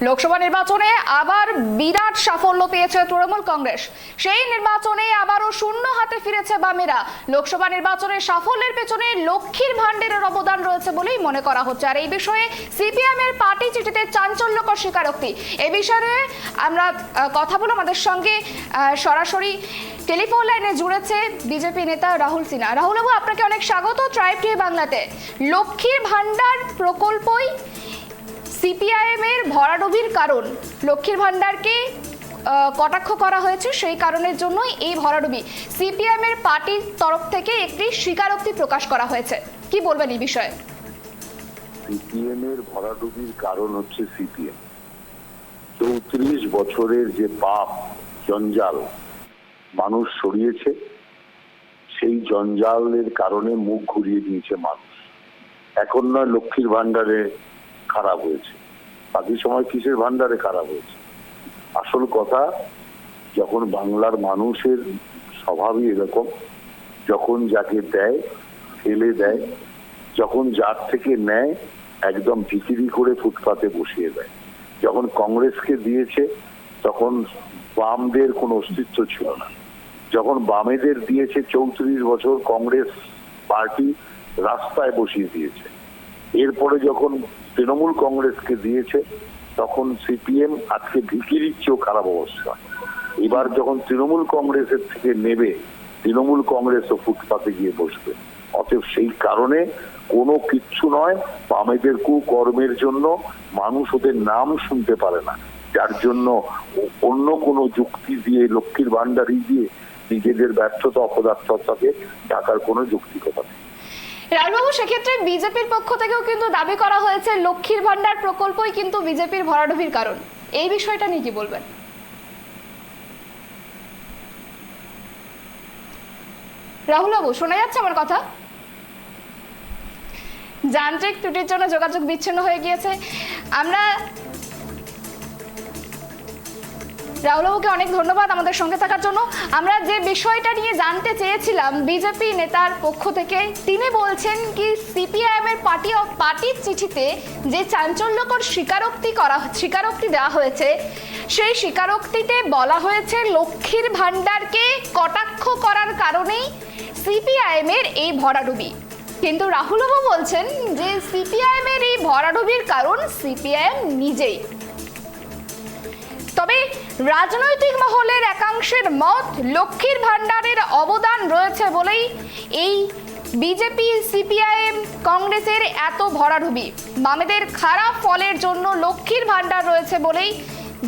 লোকসভা নির্বাচনে আবার বিরাট সাফল্য পেয়েছে তৃণমূল কংগ্রেস। সেই নির্বাচনে আবারও শূন্য হাতে ফিরেছে বামেরা। লোকসভা নির্বাচনের সাফল্যের পেছনে লক্ষ্মীর ভান্ডারের অবদান রয়েছে বলেই মনে করা হচ্ছে। আর এই বিষয়ে সিপিএম এর পার্টি চিঠিতে চাঞ্চল্যকর স্বীকারোক্তি। এই বিষয়ে আমরা কথা বলবো। আমাদের সঙ্গে সরাসরি টেলিফোন লাইনে জুড়েছে বিজেপি নেতা রাহুল সিনহা। রাহুল বাবু, আপনাকে অনেক স্বাগত ট্রাইব টিভি বাংলাতে। লক্ষ্মীর ভান্ডার প্রকল্পই সিপিআইএম এর ভরাডুবির কারণ। লক্ষ্মীর ভান্ডারকে কটাক্ষ করা হয়েছে, সেই কারণের জন্যই এই ভরাডুবি। সিপিআইএম এর পার্টির তরফ থেকে একটি স্বীকারোক্তি প্রকাশ করা হয়েছে। কি বলবেন এই বিষয়ে? সিপিএম এর ভরাডুবির কারণ হচ্ছে সিপিএম 34 বছরের যে পাপ জঞ্জাল মানুষ সরিয়েছে, সেই জঞ্জালের কারণে মুখ ঘুরিয়ে দিয়েছে মানুষ। এখন নয় লক্ষ্মীর ভান্ডারে খারাপ হয়েছে, বাকি সময় কিসের ভান্ডারে খারাপ হয়েছে? আসল কথা, যখন বাংলার মানুষের স্বভাবই এরকম, যখন যাকে দেয় ফেলে দেয়, যখন যার থেকে নেয় একদম ভিকিরি করে ফুটপাতে বসিয়ে দেয়। যখন কংগ্রেসকে দিয়েছে তখন বামদের কোনো অস্তিত্ব ছিল না। যখন বামেদের দিয়েছে 34 বছর কংগ্রেস পার্টি রাস্তায় বসিয়ে দিয়েছে। এরপরে যখন তৃণমূল কংগ্রেসকে দিয়েছে তখন সিপিএম আজকে ভিকিরির চেয়েও খারাপ অবস্থা। এবার যখন তৃণমূল কংগ্রেসের থেকে নেবে, তৃণমূল কংগ্রেসও ফুটপাতে গিয়ে বসবে। অতএব সেই কারণে কোনো কিচ্ছু নয়, বামেদের কুকর্মের জন্য মানুষ ওদের নাম শুনতে পারে না, যার জন্য অন্য কোনো যুক্তি দিয়ে লক্ষ্মীর ভান্ডারি দিয়ে নিজেদের ব্যর্থতা অপদার্থতাকে ঢাকার কোনো যৌক্তিকতা নেই। রাহুলবাবু, সেক্ষেত্রে বিজেপির পক্ষ থেকেও কিন্তু দাবি করা হয়েছে লক্ষ্মীর ভান্ডার প্রকল্পই কিন্তু বিজেপির ভরাডুবির কারণ। এই বিষয়টা নিয়ে কি বলবেন? রাহুলবাবু, শোনা যাচ্ছে আমার কথা? যান্ত্রিক ত্রুটির জন্য যোগাযোগ বিচ্ছিন্ন হয়ে গিয়েছে। আমরা রাহুলবাবুকে অনেক ধন্যবাদ আমাদের সঙ্গে থাকার জন্য। আমরা যে বিষয়টা নিয়ে জানতে চেয়েছিলাম বিজেপি নেতার পক্ষ থেকে, তিনি বলছেন কি সিপিআইএম এর পার্টির চিঠিতে যে চাঞ্চল্যকর স্বীকারোক্তি দেওয়া হয়েছে, সেই স্বীকারোক্তিতে বলা হয়েছে লক্ষ্মীর ভান্ডারকে কটাক্ষ করার কারণেই সিপিআইএম এর এই ভরাডুবি। কিন্তু রাহুলবাবু বলছেন যে সিপিআইএম এর এই ভরাডুবির কারণ সিপিআইএম নিজেই। তবে রাজনৈতিক মহলের একাংশের মত লক্ষ্মীর ভান্ডারের অবদান রয়েছে বলেই এই বিজেপি সিপিআইএম কংগ্রেসের এত ভরাডুবি। বামেদের খারাপ ফলের জন্য লক্ষ্মীর ভান্ডার রয়েছে বলেই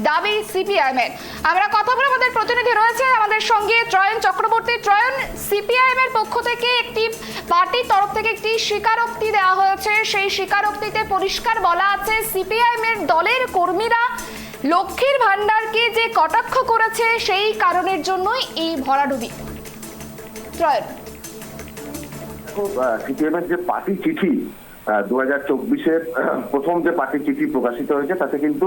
দাবি সিপিআইএম এর। আমরা কথা বলে, আমাদের প্রতিনিধি রয়েছে আমাদের সঙ্গে ত্রয়ন চক্রবর্তী। ত্রয়ন, সিপিআইএম এর পক্ষ থেকে একটি পার্টির তরফ থেকে একটি স্বীকারোক্তি দেওয়া হয়েছে। সেই স্বীকারোক্তিতে পরিষ্কার বলা আছে সিপিআইএম এর দলের কর্মীরা লক্ষ্মীর ভান্ডারকে যে কটাক্ষ করেছে সেই কারণের জন্যই এই ভরাডুবি। ত্রয়ন, সিপিএম এর যে পার্টি চিঠি 2024-এর প্রথম যে পার্টি চিঠি প্রকাশিত হয়েছে, তাতে কিন্তু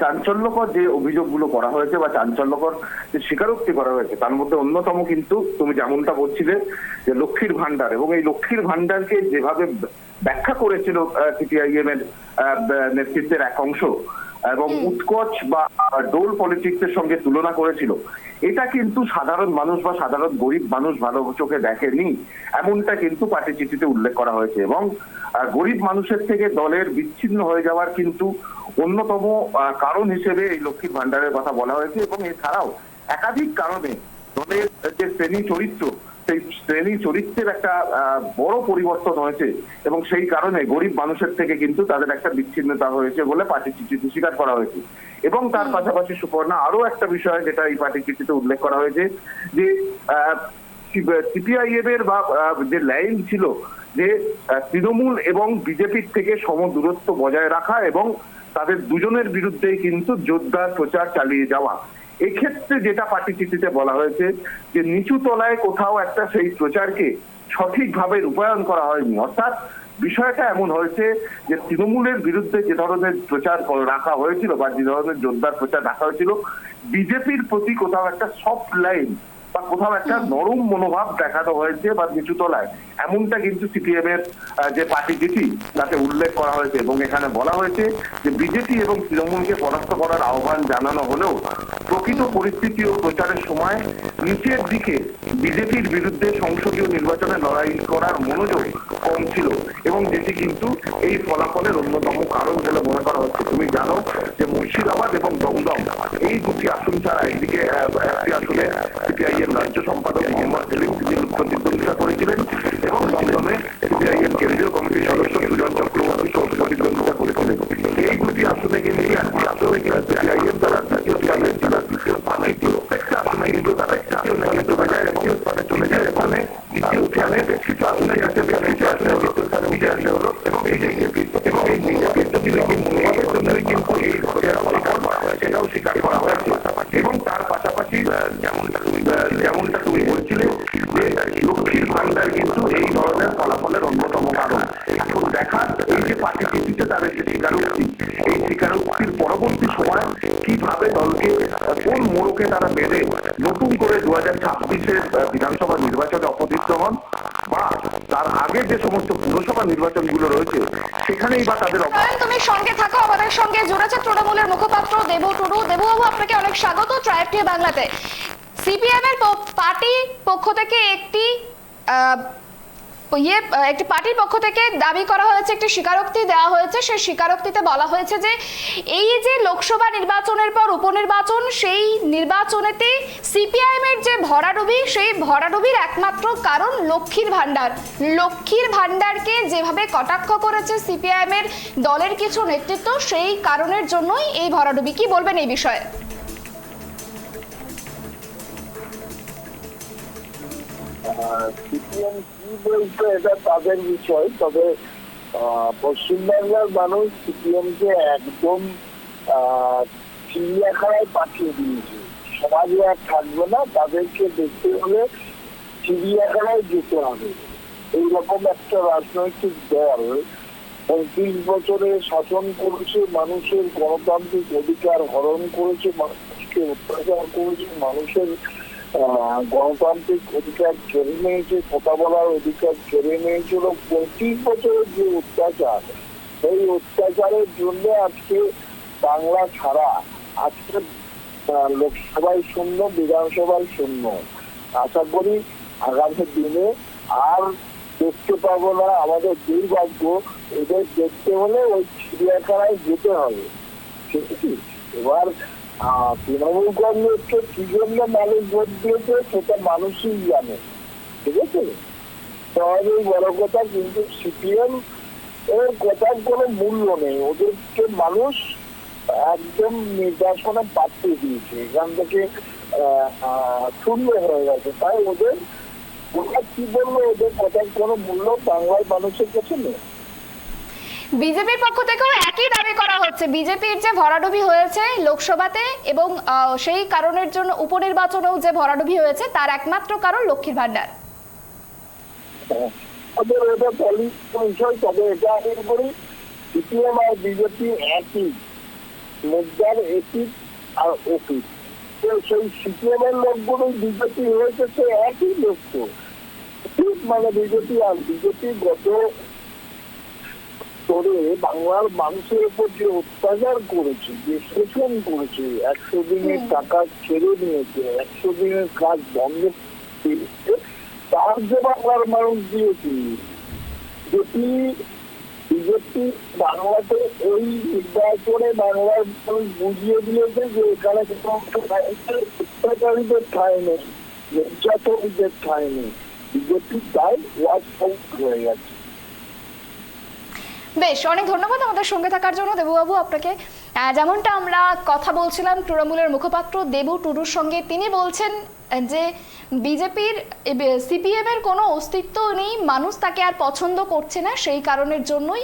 চাঞ্চল্যকর যে অভিযোগগুলো করা হয়েছে বা চাঞ্চল্যকর যে স্বীকারোক্তি করা হয়েছে, তার মধ্যে অন্যতম কিন্তু তুমি যেমনটা বলছিলে যে লক্ষ্মীর ভান্ডার, এবং এই লক্ষ্মীর ভান্ডারকে যেভাবে ব্যাখ্যা করেছিল সিপিআইএম এর নেতৃত্বের এক অংশ এবং উৎকোচ বা ডোল পলিটিক্সের সঙ্গে তুলনা করেছিল, এটা কিন্তু সাধারণ মানুষ বা সাধারণ গরিব মানুষ ভালো চোখে দেখেনি, এমনটা কিন্তু পার্টি চিঠিতে উল্লেখ করা হয়েছে। এবং গরিব মানুষের থেকে দলের বিচ্ছিন্ন হয়ে যাওয়ার কিন্তু অন্যতম কারণ হিসেবে এই লক্ষ্মীর ভান্ডারের কথা বলা হয়েছে। এবং এছাড়াও একাধিক কারণে দলের যে শ্রেণী চরিত্র, সেই শ্রেণী চরিত্রের একটা বড় পরিবর্তন হয়েছে এবং সেই কারণে গরিব মানুষের থেকে কিন্তু তাদের একটা বিচ্ছিন্নতা হয়েছে বলে পার্টি চিঠিতে স্বীকার করা হয়েছে। এবং তার পাশাপাশি সুপর্ণা, আরো একটা বিষয় যেটা এই পার্টি চিঠিতে উল্লেখ করা হয়েছে, যে সিপিআইএম এর বা যে লাইন ছিল যে তৃণমূল এবং বিজেপির থেকে সম দূরত্ব বজায় রাখা এবং তাদের দুজনের বিরুদ্ধেই কিন্তু জোরদার প্রচার চালিয়ে যাওয়া। এক্ষেত্রে যেটা পার্টি চিঠিতে বলা হয়েছে যে নিচু তলায় কোথাও একটা সেই প্রচারকে সঠিকভাবে রূপায়ণ করা হয়নি। অর্থাৎ বিষয়টা এমন হয়েছে যে তৃণমূলের বিরুদ্ধে যে ধরনের প্রচার রাখা হয়েছিল বা যে ধরনের জোরদার প্রচার রাখা হয়েছিল, বিজেপির প্রতি কোথাও একটা সফট লাইন বা কোথাও একটা নরম মনোভাব দেখানো হয়েছে বা নিচু তলায়, এমনটা কিন্তু সিপিএম এর যে পার্টি চিঠি তাতে উল্লেখ করা হয়েছে। এবং এখানে বলা হয়েছে যে বিজেপি এবং তৃণমূলকে পরাস্ত করার আহ্বান জানানো হলেও প্রকৃত পরিস্থিতি ও প্রচারের সময় নিচের দিকে বিজেপির বিরুদ্ধে সংসদীয় নির্বাচনে লড়াই করার মনোযোগ কম ছিল, এবং যেটি কিন্তু এই ফলাফলের অন্যতম কারণ বলে মনে করা হচ্ছে। তুমি জানো যে মুর্শিদাবাদ এবং দমদম এই দুটি আসন ছাড়া একদিকে একটি আসনে সিপিআইএম রাজ্য সম্পাদক মোহাম্মদ সেলিম তিনি প্রতিদ্বন্দ্বিতা করেছিলেন, এবং দমদমে সিপিআইএম কেন্দ্রীয় কমিটির সদস্য সুজন চক্রবর্তী প্রতিদ্বন্দ্বিতা করেছিলেন। এই দুটি আসনে কিন্তু সিপিআইএম তারা দ্বিতীয় স্থানে প্রত্যেকটা আসনে কিন্তু তারা দ্বিতীয় স্থানে চলে যায় এবং চলে যায়। এখানে দ্বিতীয় স্থানে বেশ কিছু আসনে আছে, বেশ কিছু আসনে দ্বিতীয় স্থানে উঠে আসে হলো, এবং এই বিজেপির যদি মনোভাবের জন্যই কিন্তু এই সেটাও স্বীকার করা হয়েছে। এবং তার পাশাপাশি যেমনটা তুমি বলছিলে যে লক্ষ্মীর ভান্ডার কিন্তু এই ধরনের ফলাফলের অন্যতম কারণ। এখন দেখা এই যে পার্টি চিঠিতে তাদের যে স্বীকারোক্তি, এই স্বীকারোক্তির পরবর্তী সময় কিভাবে দলকে কোন মোড়কে তারা বেঁধে নতুন করে 2026-এর বিধানসভা নির্বাচনে অপদৃষ্ট হন, বা তার আগে যে সমস্ত পুরসভা নির্বাচনগুলো রয়েছে সেখানেই বা তাদের তুমি সঙ্গে থাকো, আমাদের সঙ্গে জুড়েছে তৃণমূলের মুখপাত্র দেবু টুডু। দেবুবাবু, আপনাকে অনেক স্বাগত ট্রাইব টিভি বাংলাতে। সিপিএম এর পার্টি পক্ষ থেকে একটি পার্টির পক্ষ থেকে দাবি করা হয়েছে, একটি স্বীকারোক্তি দেওয়া হয়েছে। সেই স্বীকারোক্তিতে বলা হয়েছে যে এই যে লোকসভা নির্বাচনের পর উপনির্বাচন, সেই নির্বাচনেতে সিপিআইএম এর যে ভরাডুবি, সেই ভরাডুবির একমাত্র কারণ লক্ষ্মীর ভান্ডার। লক্ষ্মীর ভান্ডারকে যেভাবে কটাক্ষ করেছে সিপিআইএম এর দলের কিছু নেতৃত্ব, সেই কারণের জন্যই এই ভরাডুবি। কি বলবেন এই বিষয়ে? সিপিএম কি বলছে এটা তাদের বিষয়, তবে পশ্চিমবাংলার মানুষ সিপিএম কে একদম চিড়িয়াখানায় পাঠিয়ে দিয়েছে। সমাজে আর থাকবে না, তাদেরকে দেখতে হলে চিড়িয়াখানায় যেতে হবে। এইরকম একটা রাজনৈতিক দল 35 বছরে শাসন করেছে, মানুষের গণতান্ত্রিক অধিকার হরণ করেছে, মানুষকে অত্যাচার করেছে, মানুষের গণতান্ত্রিক অধিকার কেড়ে নিয়েছে, কথা বলার অধিকার কেড়ে নিয়েছিল। 25 বছরের যে অত্যাচার, এই অত্যাচারের জন্য আজকে বাংলা ছাড়া আজকে লোকসভায় শূন্য, বিধানসভায় শূন্য। আশা করি আগামী দিনে আর দেখতে পাবো না। আমাদের দুর্ভাগ্য, এদের দেখতে হলে ওই চিড়িয়াখানায় যেতে হবে। ঠিক আছে, এবার তৃণমূল কংগ্রেসকে কি জন্য মানুষ ভোট দিয়েছে সেটা মানুষই জানে। ঠিক আছে, তবে বড় কথা, কিন্তু সিপিএম এর কথার কোনো মূল্য নেই। ওদেরকে মানুষ একদম নির্বাচনে পাঠিয়ে দিয়েছে, এখান থেকে শূন্য হয়ে গেছে। তাই ওদের ওরা কি বললো, ওদের কথার কোনো মূল্য বাংলার মানুষের কাছে নেই। বিজেপির পক্ষ থেকেও একই দাবি করা হচ্ছে। বিজেপির যে ভরাডুবি হয়েছে লোকসভাতে এবং সেই কারণের জন্য উপনির্বাচনেও যে ভরাডুবি হয়েছে, তার একমাত্র কারণ লক্ষ্মীর ভান্ডার। এটা বিষয়, তবে এটা আগে করি সিপিএম আর বিজেপি একই মুদ্রার এপিক আর ওপিক। তো সেই সিপিএম এর লোকগুলো বিজেপি হয়েছে, সে একই লক্ষ্য। মানে বিজেপি আর বিজেপি গত করে বাংলার মানুষের উপর যে অত্যাচার করেছে, যে শোষণ করেছে, 100 দিনের টাকা ছেড়ে নিয়েছে, 100 দিনের কাজ বন্ধ দিয়েছে, তার যে বাংলার মানুষ দিয়েছে। বিজেপি বাংলাতে এই নির্বাচনে বাংলার মানুষ বুঝিয়ে দিয়েছে যে এখানে অত্যাচারীদের ঠাঁই নেই, নির্যাতনীদের ঠাঁই নেই। বিজেপি তাই ওয়াচ আউট হয়ে গেছে। বেশ, অনেক ধন্যবাদ আমাদের সঙ্গে থাকার জন্য দেবুবাবু আপনাকে। যেমনটা আমরা কথা বলছিলাম তৃণমূলের মুখপাত্র দেবু টুডুর সঙ্গে, তিনি বলছেন যে বিজেপির সিপিএম এর কোনো অস্তিত্ব নেই, মানুষ তাকে আর পছন্দ করছে না, সেই কারণের জন্যই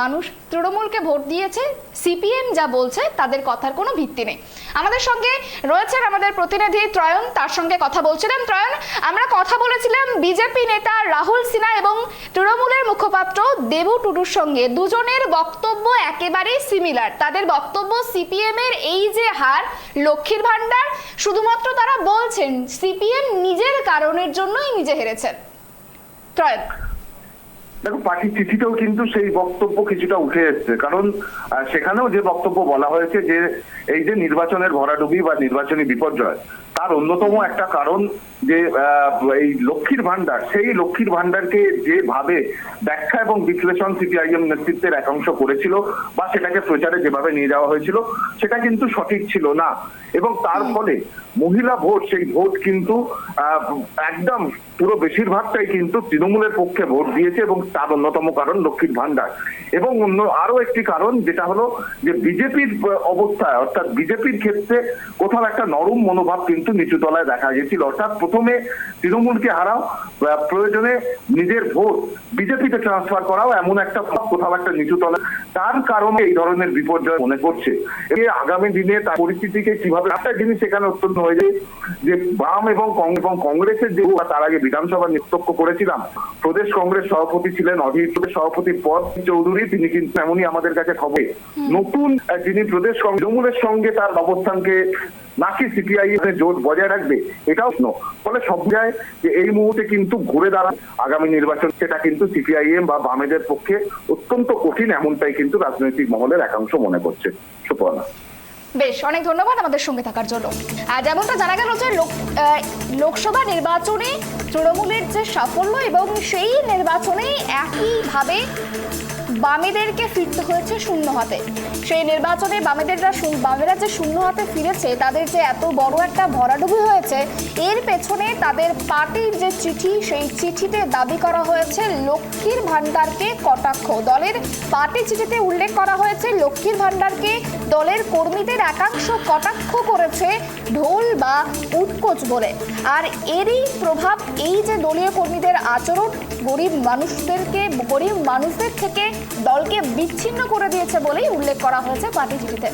মানুষ তৃণমূলকে ভোট দিয়েছে, সিপিএম যা বলছে তাদের কথার কোনো ভিত্তি নেই। আমাদের সঙ্গে রয়েছেন আমাদের প্রতিনিধি ত্রয়ন, তার সঙ্গে কথা বলছিলাম। ত্রয়ন, আমরা কথা বলেছিলাম বিজেপি নেতা রাহুল সিনহা এবং তৃণমূলের মুখপাত্র দেবু টুডুর সঙ্গে। দুজনের বক্তব্য একেবারেই সিমিলার। তাদের বক্তব্য সিপিএম এর এই যে হার লক্ষ্মীর ভান্ডার, শুধুমাত্র তারা বলছেন সিপিএম নিজের কারণের জন্যই নিজে হেরেছেন। ত্রয়ন, দেখো, পার্টির চিঠিতেও কিন্তু সেই বক্তব্য কিছুটা উঠে এসছে, কারণ সেখানেও যে বক্তব্য বলা হয়েছে যে এই যে নির্বাচনের ভরাডুবি বা নির্বাচনী বিপর্যয়, তার অন্যতম একটা কারণ যে এই লক্ষ্মীর ভান্ডার, সেই লক্ষ্মীর ভান্ডারকে যেভাবে ব্যাখ্যা এবং বিশ্লেষণ সিপিআইএম নেতৃত্বের একাংশ করেছিল বা সেটাকে প্রচারে যেভাবে নিয়ে যাওয়া হয়েছিল, সেটা কিন্তু সঠিক ছিল না। এবং তার ফলে মহিলা ভোট, সেই ভোট কিন্তু একদম পুরো বেশিরভাগটাই কিন্তু তৃণমূলের পক্ষে ভোট দিয়েছে, এবং তার অন্যতম কারণ লক্ষ্মীর ভান্ডার। এবং অন্য আরো একটি কারণ যেটা হলো যে বিজেপির অবস্থায়, অর্থাৎ বিজেপির ক্ষেত্রে কোথাও একটা নরম মনোভাব কিন্তু নিচু তলায় দেখা গেছিল। অর্থাৎ প্রথমে তৃণমূলকে হারাও, প্রয়োজনে নিজের ভোট বিজেপিতে ট্রান্সফার করাও, এমন একটা কোথাও একটা নিচু তলা, তার কারণে এই ধরনের বিপর্যয় মনে করছে। এই আগামী দিনে তার পরিস্থিতিকে কিভাবে, একটা জিনিস সেখানে অত্যন্ত হয়ে যায় যে বাম এবং কংগ্রেসের যে তার আগে বিধানসভা নিত্যক্ষ করেছিলাম, প্রদেশ কংগ্রেস সভাপতি ছিলেন অধীর প্রদেশ সভাপতি পদ চৌধুরী, তিনি কিন্তু এমনই আমাদের কাছে খবর নতুন যিনি প্রদেশ তৃণমূলের সঙ্গে তার অবস্থানকে নাকি সিপিআইএম জোট বজায় রাখবে, এটাও ফলে সব যায় যে এই মুহূর্তে কিন্তু ঘুরে দাঁড়ান আগামী নির্বাচন, সেটা কিন্তু সিপিআইএম বা বামেদের পক্ষে অত্যন্ত কঠিন, এমনটাই কিন্তু রাজনৈতিক মহলের একাংশ মনে করছে। সুপর্ণা, বেশ, অনেক ধন্যবাদ আমাদের সঙ্গে থাকার জন্য। আর যেমনটা জানা গেল যে লোকসভা নির্বাচনে তৃণমূলের যে সাফল্য, এবং সেই নির্বাচনে একইভাবে বামেদেরকে ফিরতে হয়েছে শূন্য হাতে। সেই নির্বাচনে বামেরা যে শূন্য হাতে ফিরেছে, তাদের যে এত বড় একটা ভরাডুবি হয়েছে, এর পেছনে তাদের পার্টির যে চিঠি, সেই চিঠিতে দাবি করা হয়েছে লক্ষ্মীর ভান্ডারকে কটাক্ষ। দলের পার্টি চিঠিতে উল্লেখ করা হয়েছে লক্ষ্মীর ভান্ডারকে দলের কর্মীদের একাংশ কটাক্ষ করেছে ঢোল বা উৎকোচ বলে। আর এরই প্রভাব এই যে দলীয় কর্মীদের আচরণ গরিব মানুষদের থেকে দলকে বিচ্ছিন্ন করে দিয়েছে বলেই উল্লেখ করা হয়েছে পার্টি চিঠিতে।